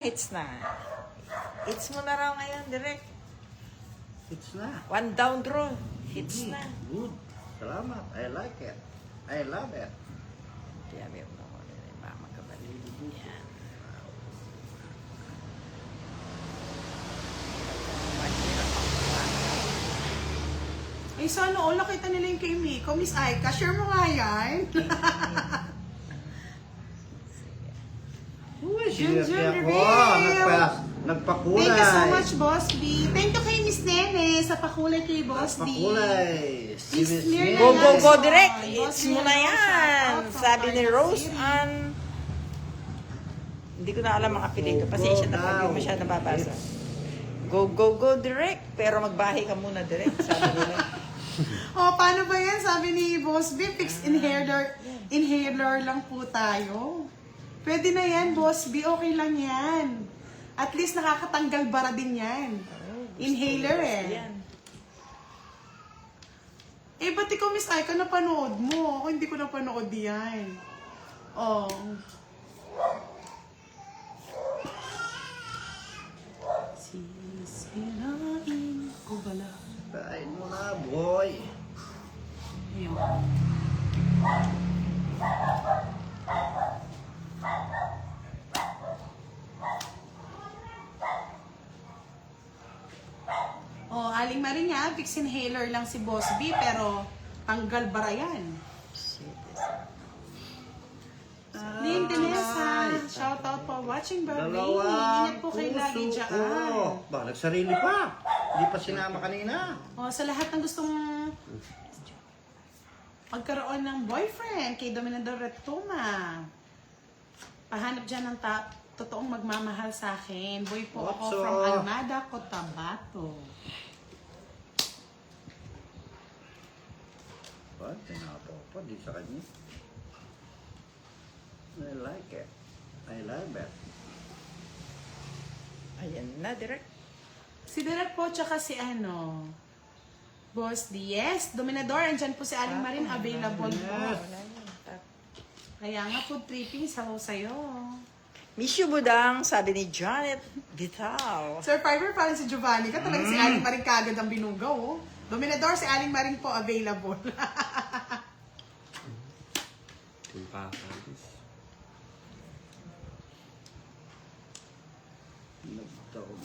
Hits na. Hits mo na raw ngayon, direct. Hits na. One down draw. Hits na. Good. Salamat. I like it. I love it. Sabi mo ako rin, baka magkabalik. Yan. Eh, sana all nakita nila yung kay Miko. Miss Aika, share mo nga yan. Uy, Jun sinerte ako. Reveal. Nagpakulay. Thank you so much, Boss B. Thank you kay Miss Nene sa pakulay kay Boss B. Nagpakulay. Si Miss Miss Mirna Nene. Go, go, go, Boss direct. B. Hits mo na yan. Sabi ni Rose Ann. Hindi ko na alam ang apelido. Pasensya na pag hindi masyadong nababasa. Go, go, go, direct. Pero magbahay ka muna, direct. Sabi nila. Oh, paano ba yan? Sabi ni Boss B, fixed inhaler lang po tayo. Pwede na yan, Boss B. Okay lang yan. At least nakakatanggal bara din yan. Inhaler eh. Yan. Eh, ba't ikaw, Miss Aika, napanood mo? Ako hindi ko napanood yan. Oh. Sisirain ko bala. Kain mo na, boy. Ayun. Oh, Aling Marinya, fix inhaler lang si Boss B, pero tanggal bara yan. Ning Denesa, shout out for watching, Barbie. Ingat po kayo lagi puso dyan. ko. Ba, nagsarili pa. Hindi pa sinama kanina. Oh, sa lahat ng gustong magkaroon ng boyfriend kay Dominador Retuma, pahanap dyan ng totoong magmamahal sa akin. Boy po ako Otso. from Almada, Cotabato. Ba, tinapo pa. Di sa kanya. I like it. I love it. Ayan na, direct. Si Derek po, tsaka si Boss DS, Dominador, andyan po si Aling Marin, available po. Yes. Wala yun. Kaya nga po, tripping, sabaw sa'yo. Miss you, Budang, sabi ni Janet Vital. Sir Fiverr, parang si Giovanni ka, talaga si Aling Marin kagad ang binugaw, oh. Dominador, si Aling Marin po, available. Nagtaon.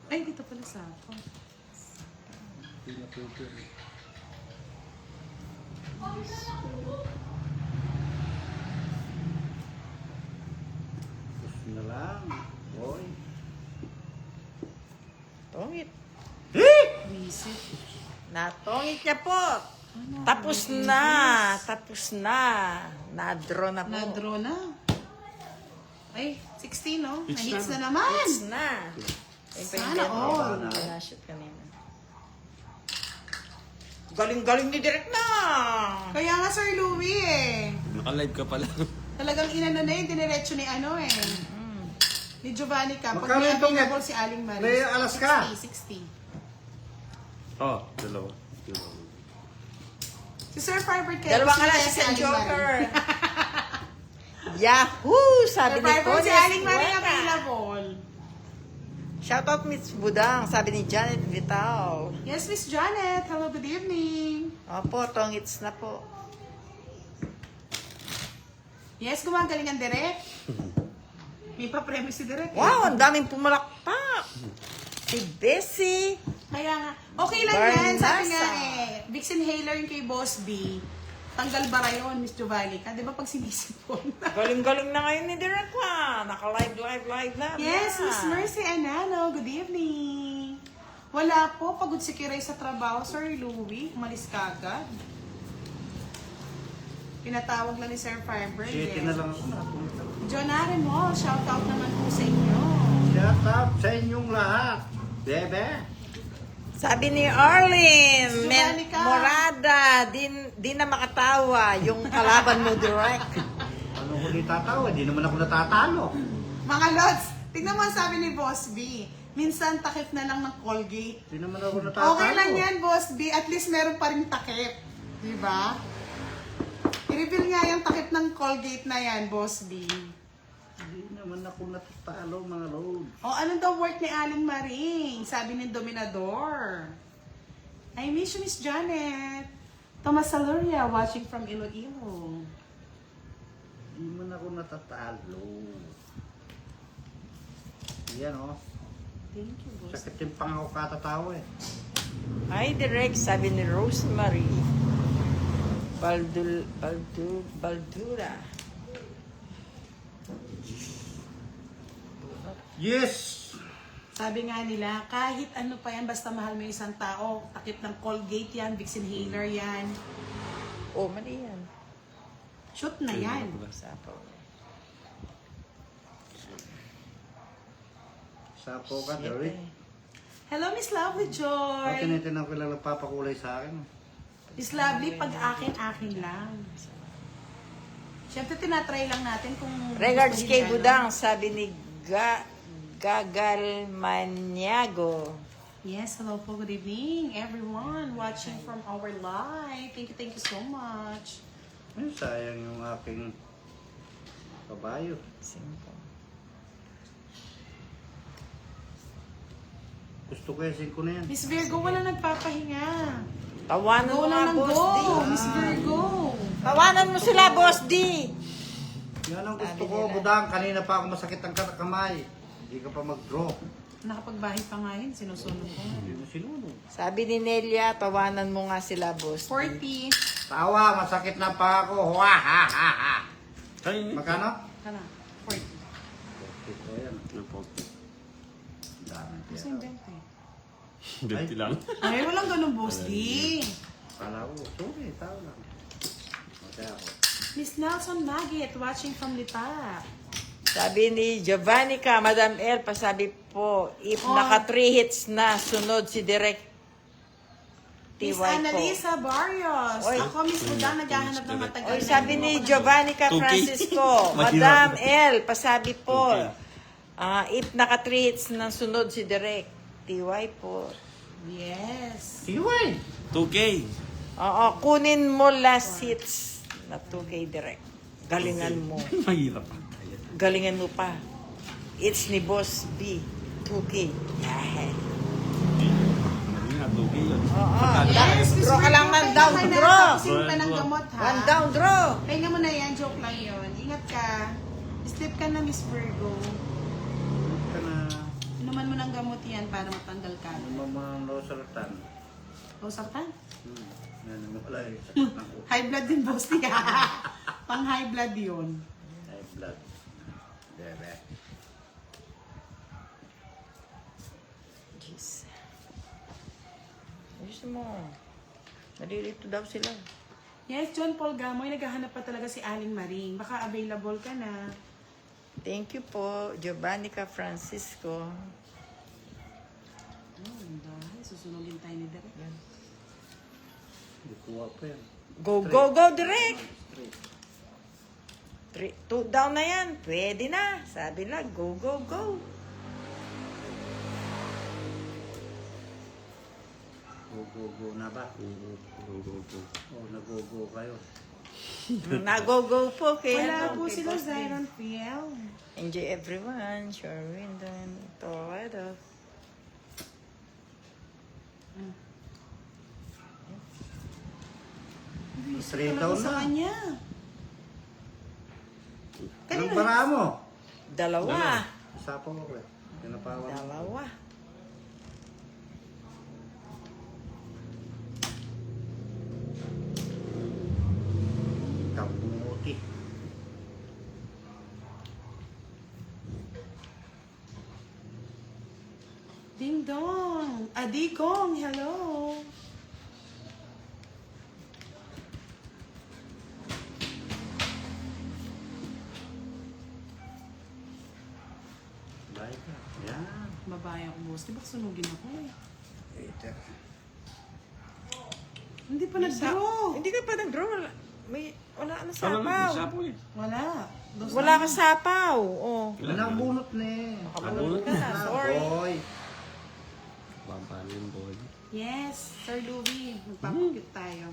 Ay, dito pala sa ako. Pinapupir. Gusto na lang, boy. Tongit. Visit. Natongit niya po. Tapos na. Tapos na. Na-draw na po. Na-draw na. Ay, 16, no? Na-hits na naman. Hits na. Sana all. Na-shoot kanina. Galing-galing ni Direk na. Kaya nga, Sir Louie, eh. Naka-live ka pala. Talagang inano na yun, diniretso ni ni Giovanni ka. Pag Magkano may itong available si Aling Marin. may alas ka? 60. Oh, dalawa. Si Sir Fiverr kaya. Dalawang alas si Aling Joker. Marin. Yahoo! Sabi Sir ni Fiverr, si Tonya Aling Marin Escuela. available. Shoutout Miss Budang, sabi ni Janet Vital. Yes, Miss Janet. Hello, good evening. Opo, tongits na po. Yes, gumagaling ang Direk. May pa-premyo si Direk. Wow, ang daming pumalakpak. Si Bessie. Kaya nga, okay lang yan. Sabi nga Barnasa. Vicks inhaler yung kay Boss B. Tanggal bara yun, Miss Giovanni ka. Di ba pag sinisipon? Galing-galing na ngayon ni Direk na. Naka-live na. Yes, Miss Mercy Anano. Good evening. Wala po. Pagod si Kiray sa trabaho. Sir Louie, umalis ka agad. Pinatawag lang ni Sir Fiverr. City na lang ako napunta. John Arenol, shout out naman po sa inyo. Shout out sa inyong lahat. Bebe. Sabi ni Arlene, Giovanni ka. Morada, di na makatawa yung kalaban mo direct. Ano ko di tatawa? Di naman ako natatalo. Mga Lods, tignan mo ang sabi ni Boss B. Minsan takip na lang ng Colgate. Di naman ako natatalo. Okay lang yan, Boss B. At least meron pa rin takip. Diba? I-reveal nga yung takip ng Colgate na yan, Boss B. Hindi naman man ako natatalo, mga load. O, anong daw work ni Aling Maring? Sabi ng Dominador. I miss you, Miss Janet. Tomas Saluria, watching from Iloilo. Di man ako natatalo. Yan oh. Thank you, boss. Sakit yung pang ako katatawa eh. Hi, direct, sabi ni Rosemary. Baldura. Yes! Sabi nga nila, kahit ano pa yan, basta mahal mo yung isang tao, takip ng Colgate yan, Vicks Inhaler yan, Oh, mali yan. shoot na yan. Sapaw. Sapo ka, Derek. Hello, Miss Lovely Bakit Joy. tinitin ko lang nagpapakulay sa akin? Miss Lovely, pag akin lang. Siyempre, tinatry lang natin kung... Regards gusto kay nila, Budang, sabi ni Gagal Maniago. Yes, hello po. Good evening, everyone watching from our live. Thank you so much. Ay, sayang yung aking kabayo. Simple. Gusto ko yung 5 na yan. Miss Virgo, wala nagpapahinga. Tawanan Go mo nga, lang ng Boss go, D. Miss Virgo. Tawanan mo sila, Boss D. Yan ang gusto Sabi ko, nila. Budang. Kanina pa ako masakit ang kamay. Hindi ka pa mag-draw. Nakapagbahay pa nga yun, sinusunod ko. Hindi mo sinunod. Sabi ni Nelia, tawanan mo nga sila, Boss D. 40. Tawa, masakit na pa ako. Ha ha ha ha. Kayo Magkano? Kana, 40. Ito yan. Dami Kasi pera. yung 20. 20 lang. Ay, walang ganun, boss D. Kala ko, sorry, tao lang. Okay ako. Miss Nelson Magit, watching from Lipa. Sabi ni Giovanni ka, Madam El, pasabi po, if Oh. naka 3 hits na, sunod si Direk TY Miss po. Annalisa Barrios. Oy. Ako, Miss Budang, naghahanap ng matagal. Oy, sabi ni Giovanni ka 2K. Francisco, Mahirap. Madam El, pasabi po, 2K. if naka 3 hits na, sunod si Direk TY po. Yes. Iwan! 2K. Oo, kunin mo last hits na 2K Direk. Galingan mo. Mahirap. Galingan mo pa. It's ni Boss B. 2K. Yeah. Mali nga, 2K yun. Oo. Yes, Miss Draw ka lang Virgo, ng down kailangan draw. tapusin pa ng gamot, ha? One down draw. Pahinga mo na yan, joke lang yun. Ingat ka. Sleep ka na, Miss Virgo. Ka na. Inuman mo ng gamot yan para matanggal ka. Mamang losartan. O, sartan? Yan, wala eh. Sakit ng ulo. High blood din, boss niya. Pang high blood yun. High blood. Bebe. Jeez. Ayos mo. Nalilito daw sila. Yes, John Paul Gamoy, naghahanap pa talaga si Aling Maring. Baka available ka na. Thank you po, Giovanni ka Francisco. Ang dahil, susunugin tayo ni Derek. Hindi kuha pa yan. Go, go, go, direct! Straight. 2 down na yan. Pwede na. Sabi na, go, go, go. Go na ba? Go. O, nag-go kayo. Nag-go-go po. Wala Kaya po kay sila, Boss D. Zion PL. Enjoy everyone. Sherwin, then Toledo. Straight Talaga down sa na. kanya. Anong bara mo? Dalawa. Isa pa ako eh. Pinapawan. Dalawa. Kamuti. Ding dong. Adigong, hello. Bye ka. Yan. Babae ako, boss. Di ba sunugin ako eh? Later. Hindi pa nag-draw. Hindi ka pa nag-draw. Wala ka na Sapaw. sapaw. Sapaw eh. Wala. Dos Wala lang. ka sapaw. Oh. Wala ang bunot na eh. Kabulot ka na. Ah, Sorry. boy. Pampalin, boy. Yes, Sir Louie. Magpapakit tayo.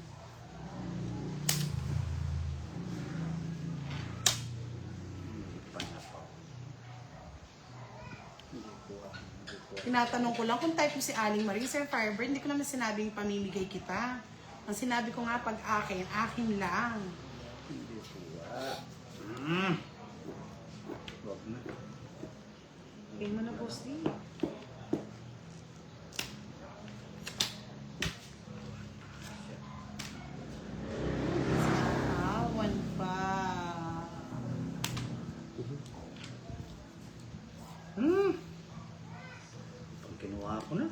Tinatanong ko lang kung type mo si Aling Marie, Sir Firebird, hindi ko naman sinabing pamimigay kita. Ang sinabi ko nga pag akin, akin lang. Hindi kuha. Wag na. Okay mo na, Boss D. Awan pa. Pag kinuha ko na.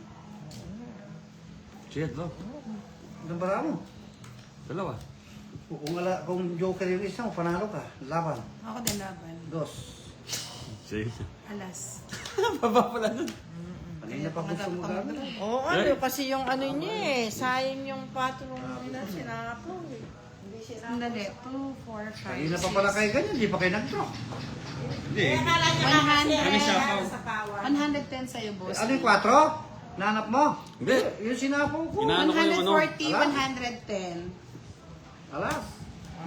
Shit, bro. Ang bara mo. Dalawa. Kung joker yung isa mo, panalo ka. Laban. Ako din laban. Dos. Sige. Alas. Baba pala nun. Kanina pa gusto mo gagawin. Oo, ano, kasi yung ano niya eh. Sayang yung patong na sinapo eh. Hindi sinapo. Sandali. 2, 4, 5, Kanina pa pala kayo ganyan, di pa kayo nag-drop. Hindi. 110 sa'yo, Boss. Ano yung 4? Nanap mo? Hindi. Yung sinapo ko. Inaano ko yung ano? 140, Ala. 110. Alas.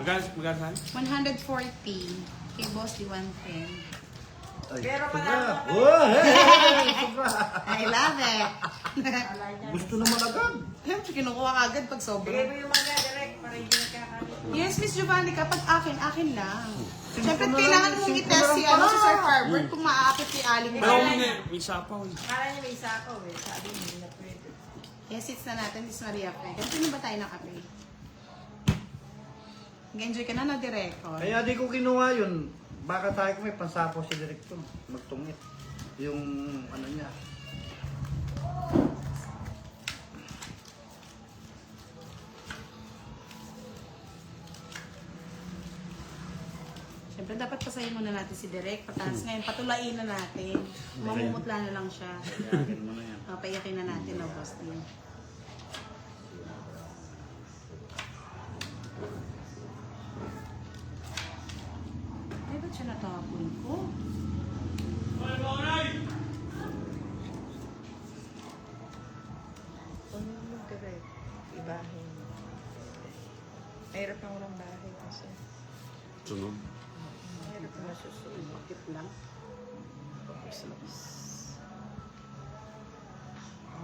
Magkano saan? 140. Kay Boss di 110. Ay, Pero sobra. panalo ka. Oh, hey! Sobra. I love it. Gusto naman agad. Siyempre, kinukuha ka agad pag Bigay sobra. mo yung mga direct para hindi nagkakalit. Yes, Miss Giovanni, kapag akin, akin lang. Siyempre, na kailangan lang, mong simple i-test lang si, pala. si Sir Harvard kung maaakit si Aling Pero Marie. hindi. May sapaw eh. Akala niya may sakaw eh. Sabi niya hindi na pwede. Yes, it's na natin, Miss Maria Fe. Ganito ba tayo ng kape? Nag-enjoy ka na na direktor. Kaya di ko kinuha yun. Baka tayo kung may pansapo si Direkto. Magtungit. Yung ano niya. Siyempre, dapat pasayin muna natin si Direk. Pataas ngayon, patulain na natin. Mamumutla na lang siya. Yakin mo na yan. Paiyakin na natin na boss din. Ay, ba't siya natapon ko? Kung mo direct, ibahin mo. Mahirap na walang bahay kasi. Sunog. Mahirap na masusunod. Tip lang.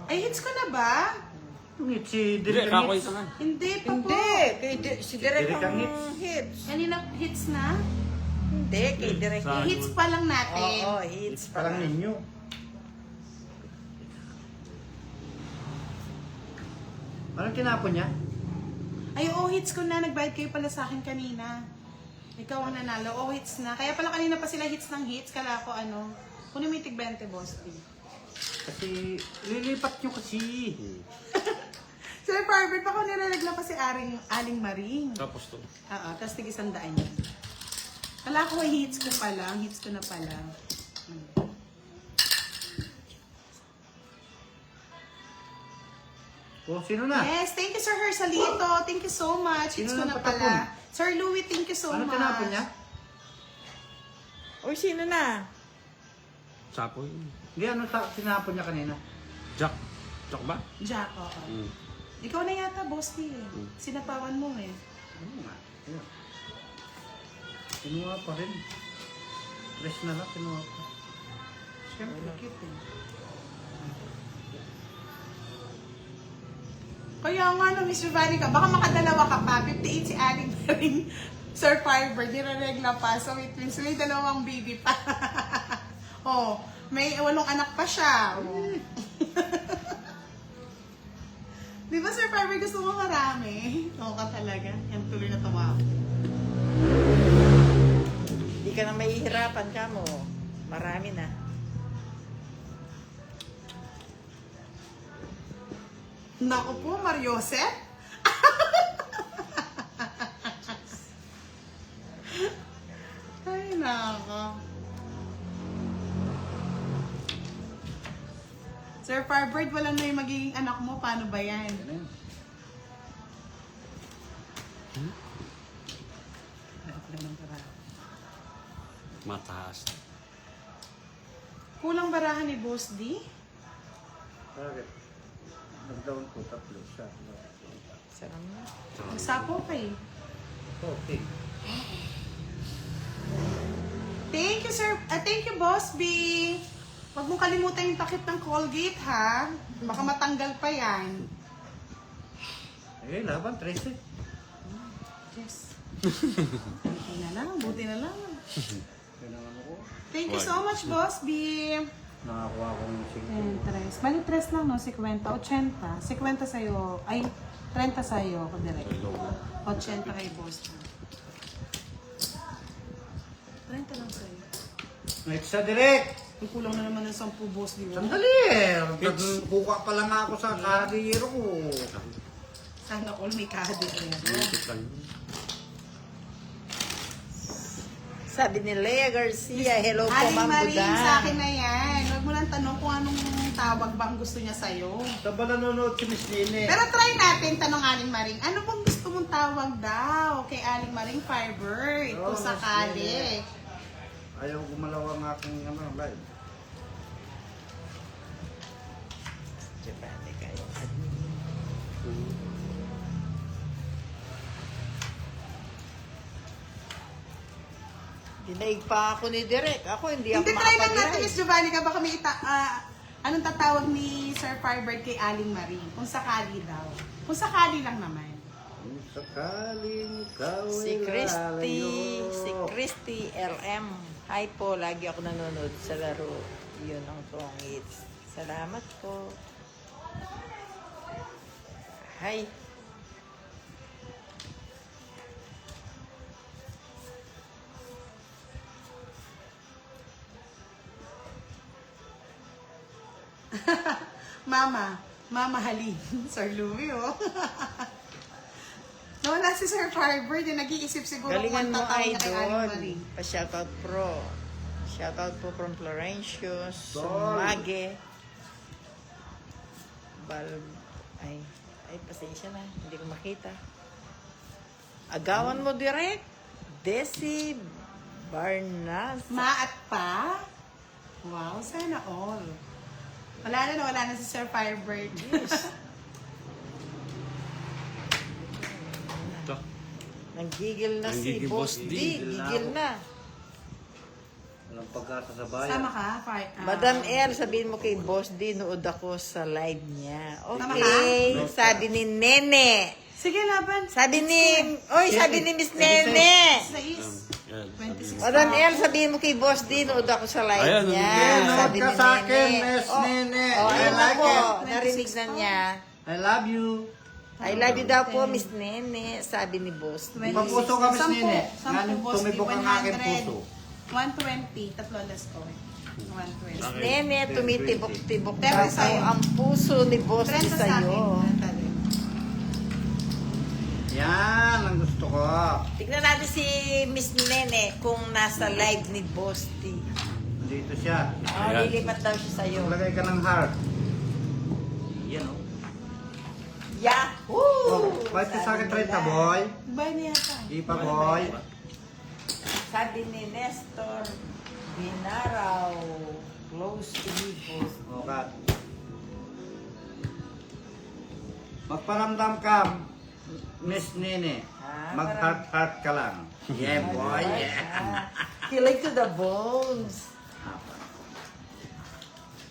Ay, hits ko na ba? Tungit si Hindi, Direkto. kakoy isa nga. Hindi pa po. Hindi! Si Direk Direk ang ang hits. Kanina hits na? Hindi, kay Direk. Sa- Hits pa lang natin. Oo, hits pa Parang lang. ninyo. Anong tinapon niya? Ay, oo, hits ko na. Nagbayad kayo pala sa akin kanina. Ikaw ang nanalo. Oo, hits na. Kaya pala kanina pa sila hits ng hits. Kala ko ano. Kunin mo yung tig 20, boss. Kasi lilipat nyo kasi. Sir Barbert, baka nilalagla pa si Aling Maring. Tapos to. Oo, tapos tig 100 yan. Kala ko hits ko pa lang. Hits ko na pala. O, sino na? Yes, thank you Sir Hersalito. Thank you so much. Hits Sino ko na na pala. Sir Louie, thank you so Ano much. tinapon niya? Uy, sino na? Sapo yun. Hindi, ano tinapon niya kanina? Jack. Jack ba? Jack, oo. Mm. Ikaw na yata, boss T. Sinapawan mo eh. Ano nga? Ayun. Kinuha pa rin. Press na lang, kinuha pa. Siyempre, cute eh. Kaya nga no, Miss Giovanni ka, baka makadalawa ka pa. 58 si Aling Maring. Sir Firebird, nire-regla pa. So it means may dalawang baby pa. Oh, may 8 anak pa siya. Oh. Di ba Sir Firebird gusto mo marami? Oo ka talaga. Yan tuloy na tawa. Hindi ka na mahihirapan ka mo. Marami na. Naku po, Mariosep. Ay, nako. Sir Firebird, wala na yung magiging anak mo. Paano ba yan? Ano yun? Mataas. Kulang barahan ni Boss D? Bakit? Nag-down ko, tatlo siya. Sarang na. Magsapo kay. Okay. Thank you, Sir. Thank you, Boss B. Huwag mong kalimutan yung takip ng Colgate, ha? Baka matanggal pa yan. Eh, laban, 13. Yes. Buti na lang, buti na lang. Kailangan ako. Thank you so much, Boss B. Nakakuha ko ng 5. Bali, 3 lang, no? 50, 80. 50 sa'yo. Ay, 30 sa'yo. Ako direct. Hello. 80 kay Boss B. 30 lang sa'yo. Next sa direct. May kulang na naman ng 10 Boss B. Sandali eh. Kuka pa lang ako sa kariyero ko. Sana all may kahadi rin. Lipit lang. Sabi ni Lea Garcia, hello po, Aling Ma'am Maring, Budang. sa akin na yan. Huwag mo lang tanong kung anong tawag bang gusto niya sa'yo. Sa ba nanonood si Miss Nene? Pero try natin, tanong Aling Maring, ano bang gusto mong tawag daw kay Aling Maring Firebird? Oh, Kung sakali. Ayaw gumalaw ang aking live. Japan, kayo. Dinaig pa ako ni Direk. Ako hindi ako Hindi, try lang natin, makapag-live. Miss Giovanni, ka baka may anong tatawag ni Sir Firebird kay Aling Maring? Kung sakali daw. Kung sakali lang naman. Kung sakaling ikaw Si ay Christy, lalayo. si Christy LM. Hi po, lagi ako nanonood sa laro. Yun ang tongits. Salamat po. Hi. Mama halin. Sir Louie, oh. Nawala si Sir Firebird, yung nag-iisip siguro Galingan mo, tatawag niya kay Aling idol. Maring. Pa-shoutout pro. Shoutout po from Florencios, Sol. Sumage, ay, pasensya na. Hindi ko makita. Agawan mo direct. Desi Barnas. Ma at pa? Wow, sana all. Wala na si Sir Firebird. Ito. Nanggigil na si Nanggigil Boss Boss D. D. Gigil na. Walang pag-asa sa bayan. Sama ka? Madam El, sabihin mo kay Boss D, nood ako sa live niya. Tama Okay. Sabi ni Nene. Sige, laban. Sabi ni Miss Nene. Sa is. Yan. 26. Madam El, sabihin mo kay Boss D, nood ako sa live Ayan, niya. nanonood Sabi ka ni sa akin, Nene. Miss Nene. Oh, I ayun na like po. it. Narinig na niya. I love you. I love you daw po, Miss Nene. Sabi ni Boss D. Papuso ka, Miss 10, Nene. 10, Ngayon, Boss D, tumibok ang aking 100. puso. 120. Tatlo alas ko. 120. Nene, tumitibok-tibok Pero daw sa'yo. ang puso ni Boss D 30 sa akin. sa'yo. Yan, ang gusto ko. Tignan natin si Miss Nene kung nasa live ni Boss D. Dito siya. Oh, Ayan. lilipat daw siya sa'yo. Maglagay ka ng heart. Yan, oh. Yahoo! Oh, bakit sa akin 30, boy? Ba niya ka? Di pa, boy. Sabi ni Nestor Binaraw, close to me, Boss. O, Kat. Magparamdam ka, Miss Nene. Ah, Mag-heart-heart ka lang. Yeah, boy. Yeah. Kilig to the bones.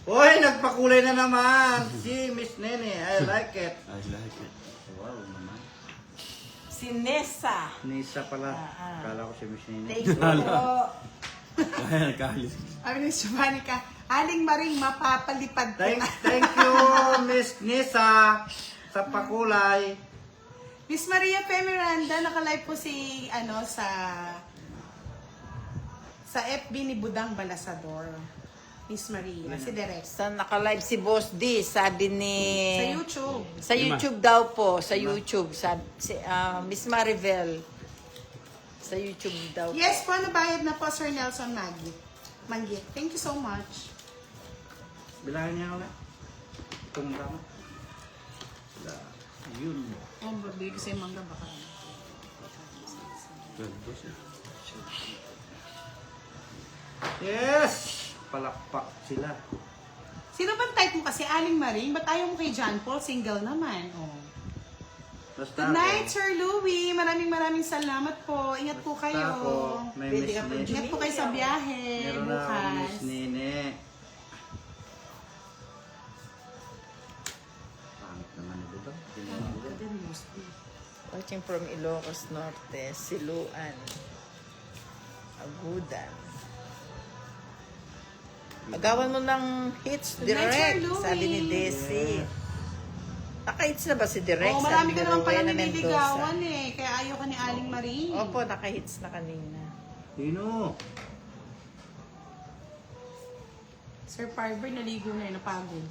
Uy, nagpakulay na naman si Miss Nene. I like it. I like it. Wow naman. Si Nessa. Nisa pala. Ah. Kala ko si Miss Nene. Thank you po. Ayan, kahalis. Sabi ni Giovanni ka, Aling Maring mapapalipad ko. Thank you, Miss Nisa, sa pakulay. Miss Maria P. Miranda, naka-live po si, sa FB ni Budang Balasador. Miss Maria, si Direk. Saan naka-live si Boss D? Sabi ni... Sa YouTube. Sa YouTube daw po. Sa YouTube. Sabi, Miss Maribel. Sa YouTube daw. Yes po, nabayad na po Sir Nelson Manggit. Thank you so much. Bilangin niya ulit. Itong tama. Yun. Oh, baby, kasi mangga baka. Yes! Palakpak sila. Sino bang type mo kasi? Aling Maring? Ba't ayaw mo kay John Paul? Single naman. Oh. Basta Good night, ako, Sir Louie. Maraming salamat po. Ingat po basta kayo. ako, may Pwede Miss ka pa Nene. Ingat po kayo sa biyahe Meron na ako bukas. Miss Nene. Watching from Ilocos Norte, Siluan, Agudan. Agawan mo ng hits, Good night, Direk, Sir Louie. sabi ni Desi. Naka-hits na ba si Direk? Oh, marami ka Sabi ni naman pala Rowena nililigawan eh. Kaya ayaw ka ni Aling Marie. Opo, naka-hits na kanina. Sino? Sir Fiber, naligo na yun, napagod.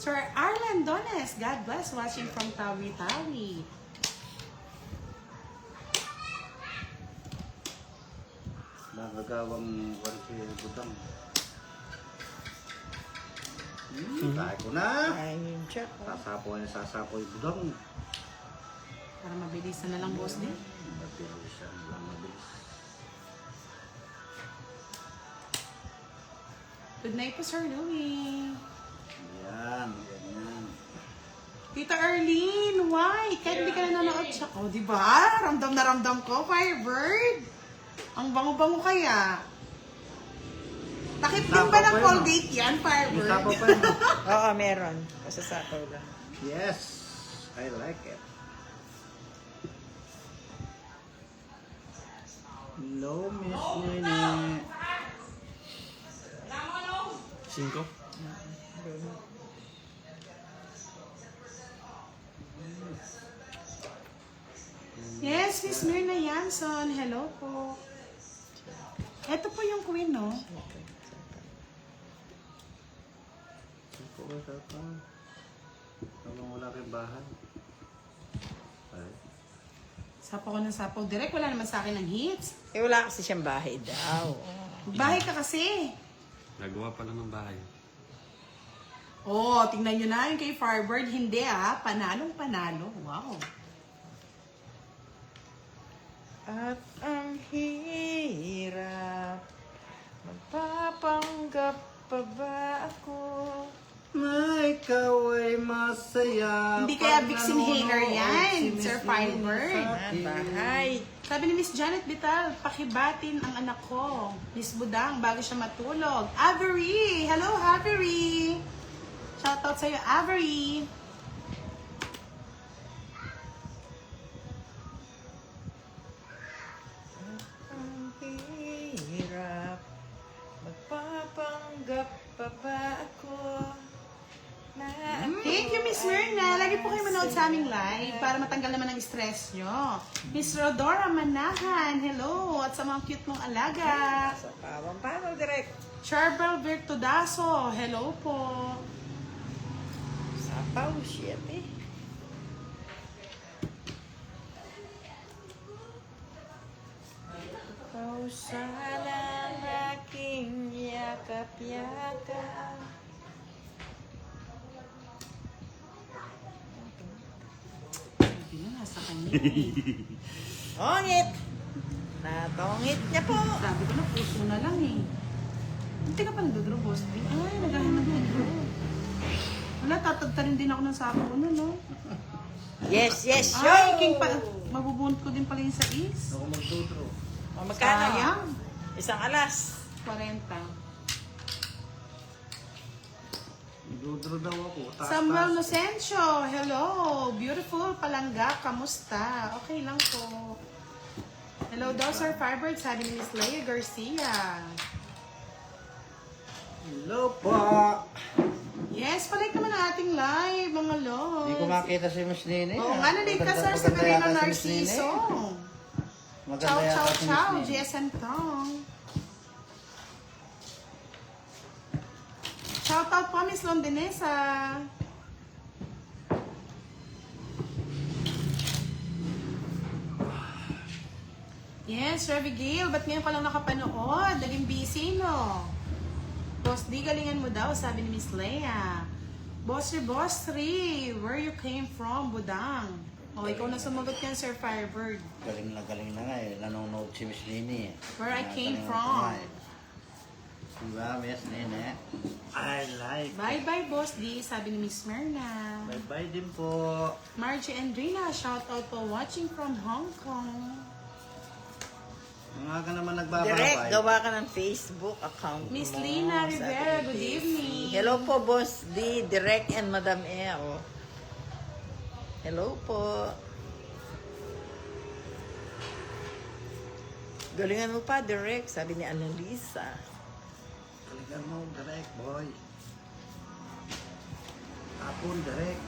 Sir Arlan Dones, God bless, watching from Tawi-Tawi. Nagagawang warsi budang. Tayo ko na. Ayun siya. Sasapoy budang. Para mabilisan na lang, boss din. Mabilisan lang, mabilis. Good night po, Sir Louie. Yan, ganyan. Tita Arlene, why? Kahit hindi ka nanonood siya. Oh, di ba? Ramdam na ramdam ko, Firebird. Ang bango-bango kaya. Takip din ba ng Colgate yan, Firebird? Isapaw pa yun. Oo, meron. Pasasapaw lang. Yes, I like it. Hello, Miss Nene. 5? Yes, Miss Myrna Yanson. Hello po. Ito po yung queen, no? Habang wala kayong bahay. Ay. Sapaw ko ng sapaw. Direct, wala naman sa akin ng hits. Eh, wala kasi siyang bahay daw. Bahay ka kasi. Nagawa pa lang ng bahay. Oh, tingnan nyo na yung kay Firebird. Hindi ah, panalong panalo. Wow. At ang hirap, magpapanggap pa ba ako? Na ikaw ay masaya. Hindi kaya pag Vicks inhaler nanonood yan, si Miss Sir Nene Firebird. sa Ah, akin. bahay. Sabi ni Miss Janet Vital, pakibatin ang anak ko, Miss Budang, bago siya matulog. Avery! Hello, Avery! Shoutout sa'yo, Avery! Ang hirap, magpapanggap pa ba ako? Na Thank you, Miss Myrna. Lagi po kayo manood sa aming live para matanggal naman ang stress nyo. Miss Rodora Manahan, hello! At sa mga cute mong alaga. Sa pawang direct. Charbel Virtudaso, hello po. Sapaw, shit eh. Ikaw sana ang aking yakap-yakap. Hindi na, nasa kanya. Tongit! Natongit niya po. Sabi ko na, puso na lang eh. Hindi ka pa nagdodro, boss. Ay, naghahanap na dro. Wala, tatagtarin din ako ng sako na, no? Yes, yes, show! Ay, king pa. Mabubunot ko din pala yung sais. Ako magdudro. O, magkano? Sayang. Isang alas. 40. Magdudro daw ako. Samuel Nocencio, hello. Beautiful palangga, kamusta? Okay lang po. Hello daw, Sir Firebird, sabi ni Miss Leia Garcia. Hello po. Yes, palike naman ang ating live, mga lods. Hindi ko makita si Miss Nene. Oo nga, nalate ka, Sir, sa Marino Narciso. Maganda Ciao, yata ciao, si Miss ciao, Nene. GSM Tong. Shout out po, Miss Londinesa. Yes, Sir Vigil, ba't ngayon ka lang nakapanood? Naging busy, no? Boss D, galingan mo daw, sabi ni Miss Leia. Boss 3, where you came from, Budang? O, ikaw na sumagot yan, Sir Firebird. Galing na nga eh. Nanonood si Miss Nene. Where I came Galing from. Diba, Miss Nene? I like Bye-bye, Boss D, sabi ni Miss Myrna. Bye-bye din po. Margie Andrina, shout out po watching from Hong Kong. Mga ka naman Direct, nagbababay. gawa ka ng Facebook account Miss mo. Lina Sabi Rivera, ni good Daisy. evening. Hello po, Boss D, Direct and Madam E. Oh. Hello po. Galingan mo pa, direct, sabi ni Annalisa. Kaligan mo, direct, boy. Tapon, direct.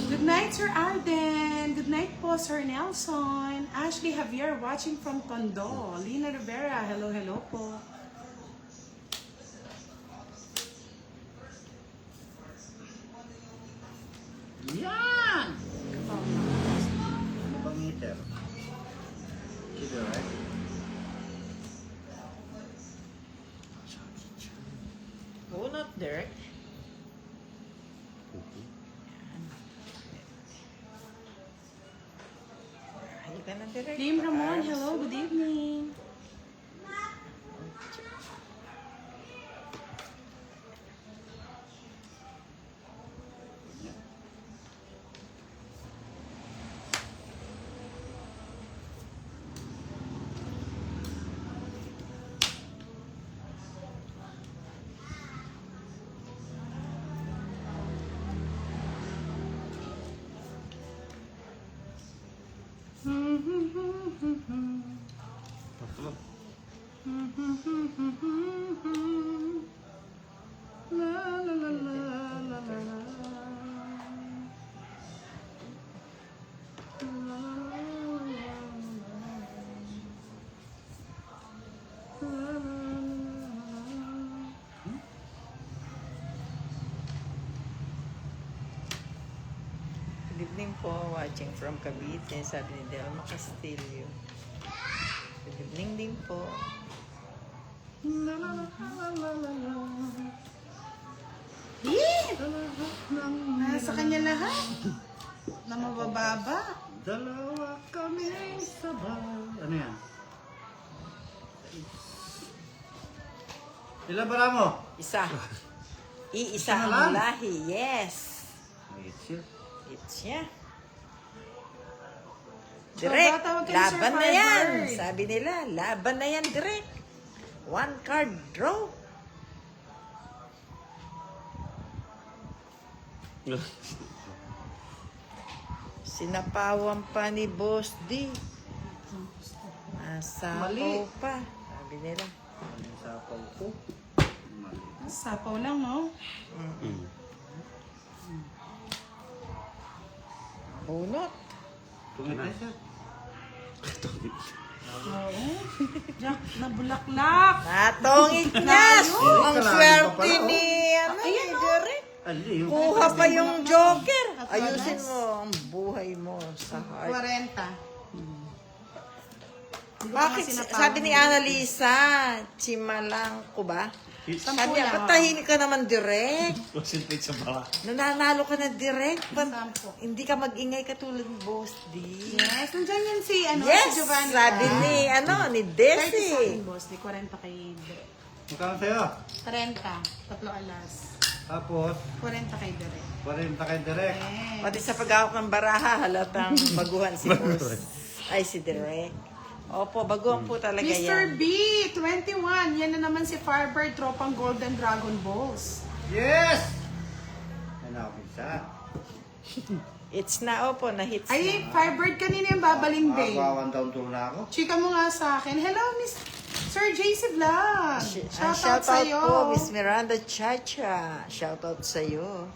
Good night, Sir Alden. Good night po, Sir Nelson. Ashley Javier watching from Tondo. Lina Rivera, hello, hello po. Yan! Ano bang meter? Si direct. Bunot, direct. Halika na, direct. Lim Ramon, Arms. hello, good evening. Tatlo. La la la la la la la. Good evening po, watching from Cavite, sabi ni Delma Castillo. Good evening din po. Nasa kanya lahat. Na mabababa. Dalawa kami sabay. Ano yan? Ilan bara mo? Isa. Iisa na ang lang? lahi, yes. Wait, sir. It's yeah. So, Direct, tawag kayo, Sir laban na yan. Firebird. Sabi nila, laban na yan, direct. One card draw. Sinapawan pa ni Boss D. Masapaw Mali. pa. Sabi nila. Ano yung sapaw ko? Mali. Sapaw lang, no? Mm. Bunot. Tungit na siya. Oo. Jack, nabulaklak. Natongit niya. Ayun. Ang Kalahin pa swerte pala, oh. ni, ano, Ayan, ni oh. Direk. Ali, yung Kuha pa yung joker. At Ayusin walas. mo ang buhay mo sa heart. 40. Bakit? Sabi ni Annalisa, Chimalang ko ba? Sabi niya, lang, patahin ka naman direct. Concentrate sa bala. Nananalo ka na direct. Sampo. Hindi ka mag-ingay katulad ni Boss D. Yes, nandiyan yan si, Yes, si Giovanni. sabi ni, ni 30 sa Desi. akin, boss. Di 40 kay Dre. Magkano sa'yo? 30. Tatlo alas. Tapos, 40 kay Dre. 40 kay direct. Yes. Pati sa pag-awak ng baraha, halatang baguhan si Boss. Ay, si Direk. Opo, baguhan po talaga Mr. yan. B, 21. Yan na naman si Firebird, tropang Golden Dragon Balls. Yes! Yan ako isa. It's na, opo, na-hits Ay, na. Firebird, kanina yung babaling day. Magawawan taon to na ako. Chika mo nga sa akin. Hello, Miss Sir JC Vlog. Shout out Shout out sa'yo. po, Miss Miranda Chacha. Shout out sa'yo.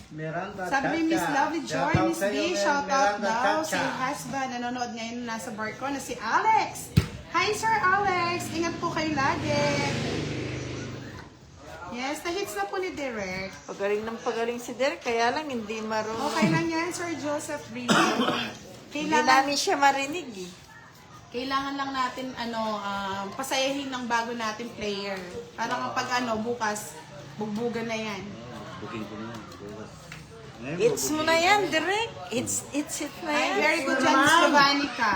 Miranda Sabi ni Miss Chacha. Lovely Joy, Shout out Miss sa'yo, B, shout out Miranda daw si Chacha. husband. Nanonood ngayon nasa bar ko na si Alex. Hi, Sir Alex. Ingat po kayo lagi. Yes, na-hits na po ni Derek. Pagaling si Derek, kaya lang hindi marunong. Okay lang yan, Sir Joseph Rillo. Hindi Kailangan, namin siya marinig eh. kailangan lang natin pasayahin ng bago nating player. Para kapag bukas, bugbugan na yan. Booking ko na yan. Bukas. Ngayon, It's mo na yan, Derek. It's it na Ay, yan. very good dyan, Miss Giovanni ka.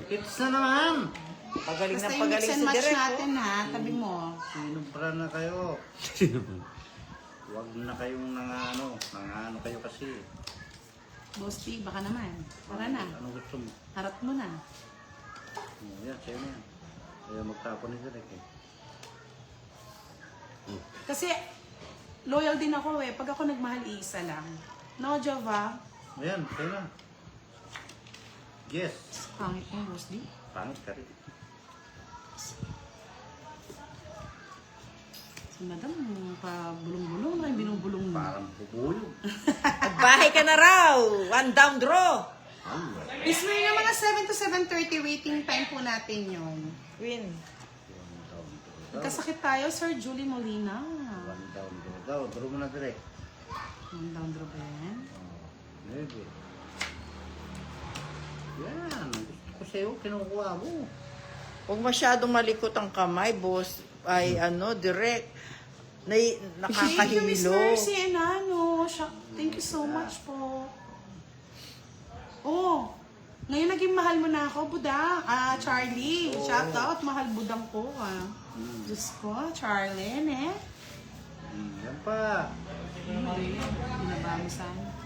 It's na naman! Pagaling Basta na yung mix pagaling and si match Derek. natin ha, tabi mo. Sinubra na kayo. Sino man? Huwag na kayong nangano kayo kasi. Boss T, baka naman. Tara na. Anong gusto mo? Harap mo na. Yan, sa'yo na yan. Kaya magtapon ni direct eh. Kasi, loyal din ako eh. Pag ako nagmahal, isa lang. No, Jova? Ayan, sa'yo na. Yes. Pangit mo, Boss B. Pangit ka rin. Si Madam, pa-bulong-bulong na yung binubulong mo. Parang bubuyog. Magbahay ka na raw. One down draw. Miss Marina, mga 7 to 7:30 waiting time po natin yun. Win. Magkasakit tayo, Sir Julie Molina. One down, daw. Draw mo na direct. Ang down draw ba yan? Maybe. Yan. Gusto ko sa'yo, kinukuha mo. Huwag masyadong malikot ang kamay, boss. Ay, direct. Thank you, Miss Nakakahilo. Mercy Enano. Thank you so much po. Oh, ngayon naging mahal mo na ako, Budang. Charlie. Shout out, mahal budang ko. Diyos ko, Charlie, eh. Yan pa. Binaba mo sana.